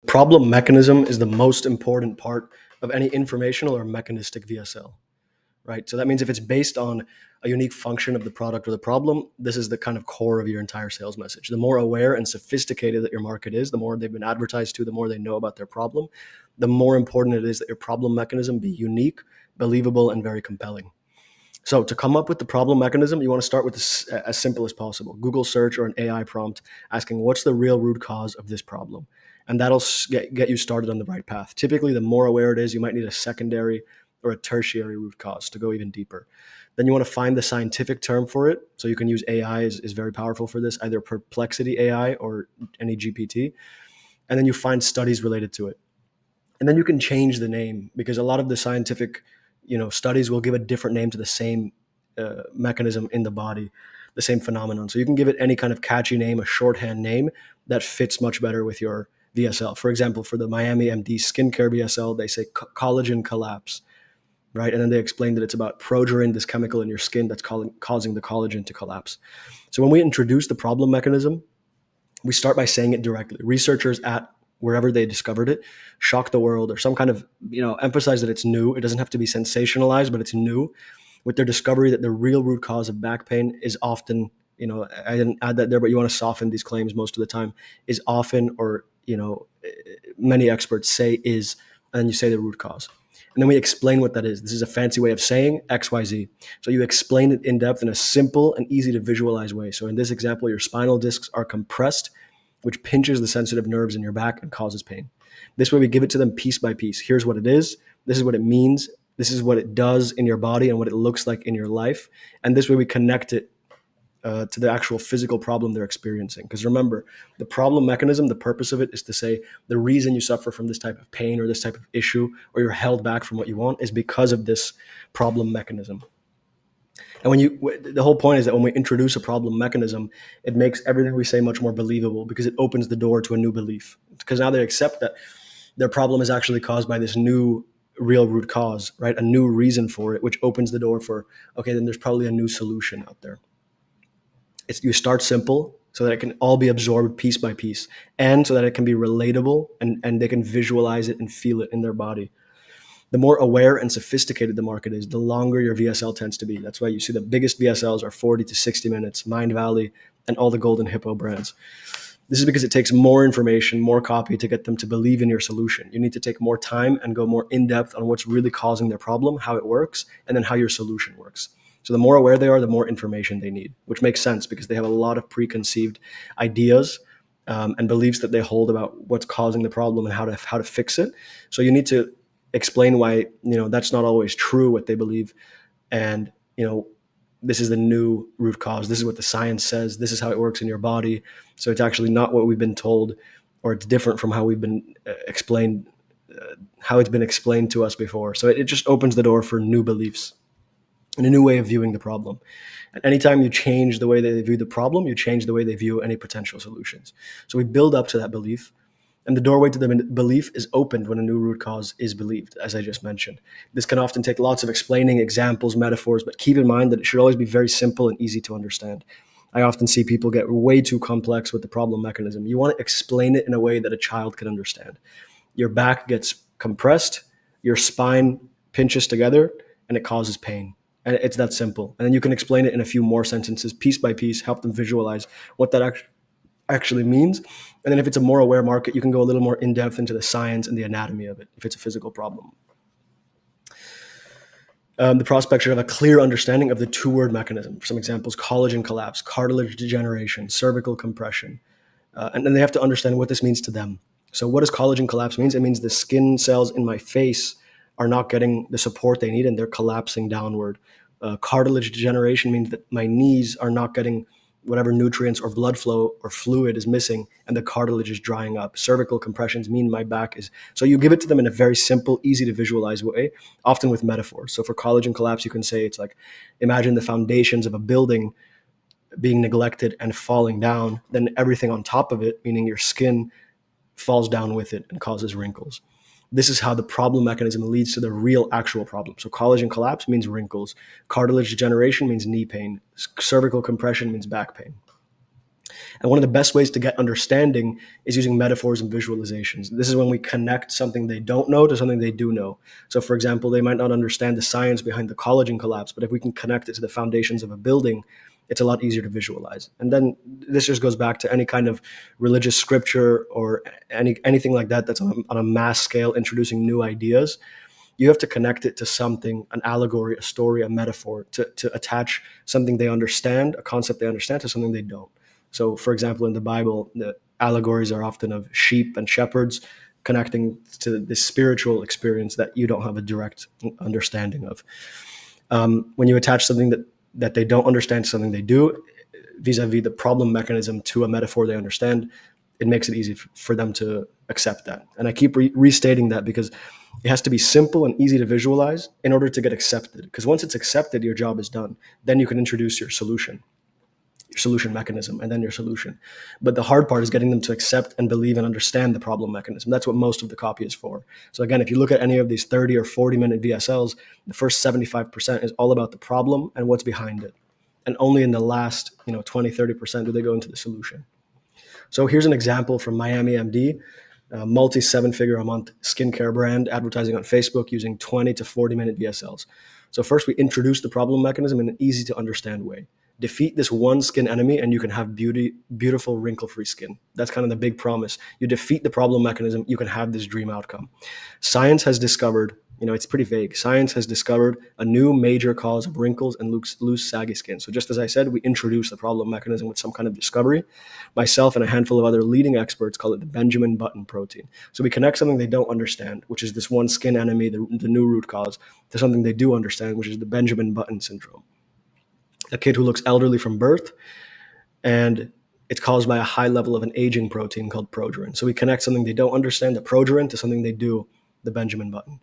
Problem mechanism is the most important part of any informational or mechanistic VSL, right? So that means if it's based on a unique function of the product or the problem, this is the kind of core of your entire sales message. The more aware and sophisticated that your market is, the more they've been advertised to, the more they know about their problem, the more important it is that your problem mechanism be unique, believable, and very compelling. So to come up with the problem mechanism, you want to start with as simple as possible. Google search or an AI prompt asking, what's the real root cause of this problem? And that'll get you started on the right path. Typically, the more aware it is, you might need a secondary or a tertiary root cause to go even deeper. Then you want to find the scientific term for it. So you can use AI is very powerful for this, either Perplexity AI or any GPT. And then you find studies related to it. And then you can change the name, because a lot of the scientific studies will give a different name to the same mechanism in the body, the same phenomenon. So you can give it any kind of catchy name, a shorthand name that fits much better with your VSL. For example, for the Miami MD skincare VSL, they say collagen collapse, right? And then they explain that it's about progerin, this chemical in your skin that's causing the collagen to collapse. So when we introduce the problem mechanism, we start by saying it directly. Researchers at wherever they discovered it shock the world, or some kind of emphasize that it's new. It doesn't have to be sensationalized, but it's new, with their discovery that the real root cause of back pain is often, I didn't add that there, but you want to soften these claims most of the time, is often, or many experts say is, and then you say the root cause. And then we explain what that is. This is a fancy way of saying XYZ. So you explain it in depth in a simple and easy to visualize way. So in this example, your spinal discs are compressed, which pinches the sensitive nerves in your back and causes pain. This way we give it to them piece by piece. Here's what it is. This is what it means. This is what it does in your body and what it looks like in your life. And this way we connect it to the actual physical problem they're experiencing. Because remember, the problem mechanism, the purpose of it is to say the reason you suffer from this type of pain or this type of issue, or you're held back from what you want, is because of this problem mechanism. And the whole point is that when we introduce a problem mechanism, it makes everything we say much more believable, because it opens the door to a new belief. Because now they accept that their problem is actually caused by this new real root cause, right? A new reason for it, which opens the door for, okay, then there's probably a new solution out there. You start simple so that it can all be absorbed piece by piece, and so that it can be relatable, and they can visualize it and feel it in their body. The more aware and sophisticated the market is, the longer your VSL tends to be. That's why you see the biggest VSLs are 40 to 60 minutes, Mind Valley, and all the Golden Hippo brands. This is because it takes more information, more copy to get them to believe in your solution. You need to take more time and go more in depth on what's really causing their problem, how it works, and then how your solution works. So the more aware they are, the more information they need, which makes sense because they have a lot of preconceived ideas and beliefs that they hold about what's causing the problem and how to fix it. So you need to explain why that's not always true, what they believe, and this is the new root cause. This is what the science says. This is how it works in your body. So it's actually not what we've been told, or it's different from how we've been explained, how it's been explained to us before. So it just opens the door for new beliefs and a new way of viewing the problem. And anytime you change the way they view the problem, you change the way they view any potential solutions. So we build up to that belief, and the doorway to the belief is opened when a new root cause is believed, as I just mentioned. This can often take lots of explaining, examples, metaphors, but keep in mind that it should always be very simple and easy to understand. I often see people get way too complex with the problem mechanism. You want to explain it in a way that a child can understand. Your back gets compressed, your spine pinches together, and it causes pain. And it's that simple. And then you can explain it in a few more sentences, piece by piece, help them visualize what that actually means. And then if it's a more aware market, you can go a little more in depth into the science and the anatomy of it if it's a physical problem. The prospect should have a clear understanding of the two-word mechanism. For some examples, collagen collapse, cartilage degeneration, cervical compression. And then they have to understand what this means to them. So what does collagen collapse mean? It means the skin cells in my face are not getting the support they need and they're collapsing downward. Cartilage degeneration means that my knees are not getting whatever nutrients or blood flow or fluid is missing, and the cartilage is drying up. Cervical compressions mean my back is. So you give it to them in a very simple, easy to visualize way, often with metaphors. So for collagen collapse, you can say it's like, imagine the foundations of a building being neglected and falling down, then everything on top of it, meaning your skin, falls down with it and causes wrinkles. This is how the problem mechanism leads to the real actual problem. So collagen collapse means wrinkles. Cartilage degeneration means knee pain. Cervical compression means back pain. And one of the best ways to get understanding is using metaphors and visualizations. This is when we connect something they don't know to something they do know. So, for example, they might not understand the science behind the collagen collapse, but if we can connect it to the foundations of a building, it's a lot easier to visualize. And then this just goes back to any kind of religious scripture or anything like that that's on a mass scale introducing new ideas. You have to connect it to something, an allegory, a story, a metaphor, to attach something they understand, a concept they understand, to something they don't. So, for example, in the Bible, the allegories are often of sheep and shepherds connecting to this spiritual experience that you don't have a direct understanding of. When you attach something that they don't understand to something they do, vis-a-vis the problem mechanism to a metaphor they understand, it makes it easy for them to accept that. And I keep restating that because it has to be simple and easy to visualize in order to get accepted. Because once it's accepted, your job is done. Then you can introduce your solution mechanism, and then your solution. But the hard part is getting them to accept and believe and understand the problem mechanism. That's what most of the copy is for. So again, if you look at any of these 30 or 40-minute VSLs, the first 75% is all about the problem and what's behind it. And only in the last 20, 30% do they go into the solution. So here's an example from Miami MD, multi 7-figure a month skincare brand advertising on Facebook using 20 to 40-minute VSLs. So first we introduce the problem mechanism in an easy to understand way. Defeat this one skin enemy and you can have beautiful wrinkle-free skin. That's kind of the big promise. You defeat the problem mechanism, you can have this dream outcome. Science has discovered, it's pretty vague. Science has discovered a new major cause of wrinkles and loose, saggy skin. So just as I said, we introduce the problem mechanism with some kind of discovery. Myself and a handful of other leading experts call it the Benjamin Button protein. So we connect something they don't understand, which is this one skin enemy, the new root cause, to something they do understand, which is the Benjamin Button syndrome. A kid who looks elderly from birth, and it's caused by a high level of an aging protein called progerin. So we connect something they don't understand, the progerin, to something they do, the Benjamin Button.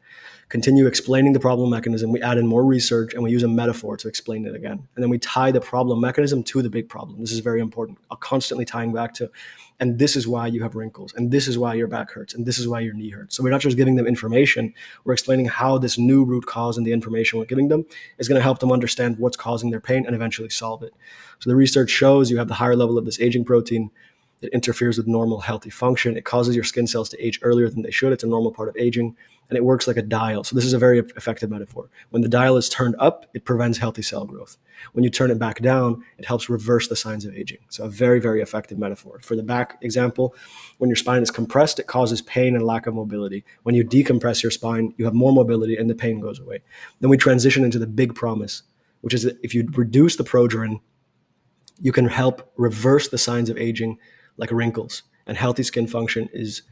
Continue explaining the problem mechanism. We add in more research and we use a metaphor to explain it again. And then we tie the problem mechanism to the big problem. This is very important. Constantly tying back to, and this is why you have wrinkles, and this is why your back hurts, and this is why your knee hurts. So we're not just giving them information, we're explaining how this new root cause and the information we're giving them is going to help them understand what's causing their pain and eventually solve it. So the research shows you have the higher level of this aging protein. It interferes with normal healthy function. It causes your skin cells to age earlier than they should. It's a normal part of aging, and it works like a dial. So this is a very effective metaphor. When the dial is turned up, it prevents healthy cell growth. When you turn it back down, it helps reverse the signs of aging. So a very, very effective metaphor. For the back example, when your spine is compressed, it causes pain and lack of mobility. When you decompress your spine, you have more mobility and the pain goes away. Then we transition into the big promise, which is that if you reduce the progerin, you can help reverse the signs of aging like wrinkles. And healthy skin function is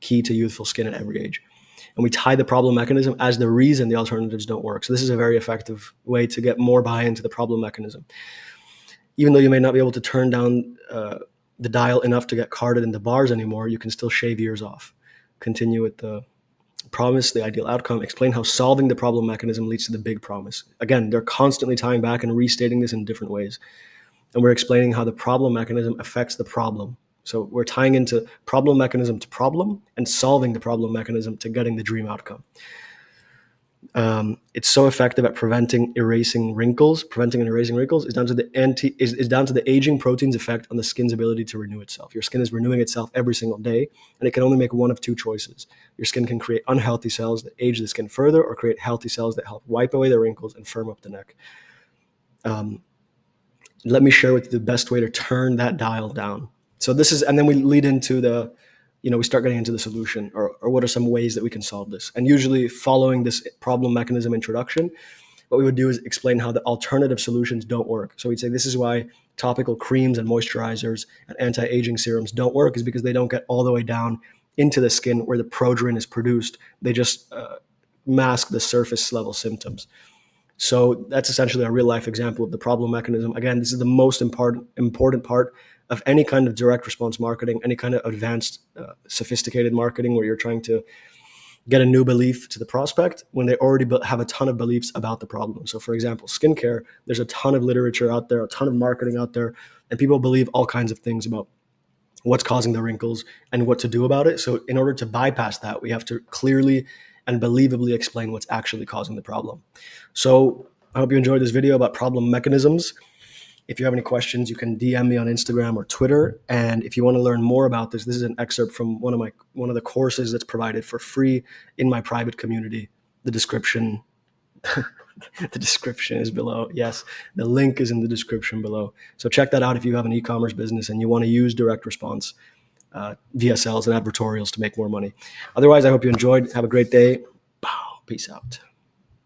key to youthful skin at every age. And we tie the problem mechanism as the reason the alternatives don't work. So this is a very effective way to get more buy-in to the problem mechanism. Even though you may not be able to turn down the dial enough to get carded in the bars anymore, you can still shave years off. Continue with the promise, the ideal outcome, explain how solving the problem mechanism leads to the big promise. Again, they're constantly tying back and restating this in different ways. And we're explaining how the problem mechanism affects the problem. So we're tying into problem mechanism to problem and solving the problem mechanism to getting the dream outcome. It's so effective at preventing and erasing wrinkles is down to the aging protein's effect on the skin's ability to renew itself. Your skin is renewing itself every single day, and it can only make one of two choices. Your skin can create unhealthy cells that age the skin further, or create healthy cells that help wipe away the wrinkles and firm up the neck. Let me share with you the best way to turn that dial down. So this is, and then we lead into we start getting into the solution, or what are some ways that we can solve this. And usually following this problem mechanism introduction, what we would do is explain how the alternative solutions don't work. So we'd say this is why topical creams and moisturizers and anti-aging serums don't work, is because they don't get all the way down into the skin where the progerin is produced. They just mask the surface level symptoms. So that's essentially a real life example of the problem mechanism. Again, this is the most important part of any kind of direct response marketing, any kind of advanced, sophisticated marketing where you're trying to get a new belief to the prospect when they already have a ton of beliefs about the problem. So for example, skincare, there's a ton of literature out there, a ton of marketing out there, and people believe all kinds of things about what's causing the wrinkles and what to do about it. So in order to bypass that, we have to clearly and believably explain what's actually causing the problem. So I hope you enjoyed this video about problem mechanisms. If you have any questions, you can DM me on Instagram or Twitter. And if you want to learn more about this is an excerpt from one of the courses that's provided for free in my private community. The description the description is below. Yes, the link is in the description below. So check that out if you have an e-commerce business and you want to use direct response VSLs and advertorials to make more money. Otherwise, I hope you enjoyed. Have a great day. Peace out.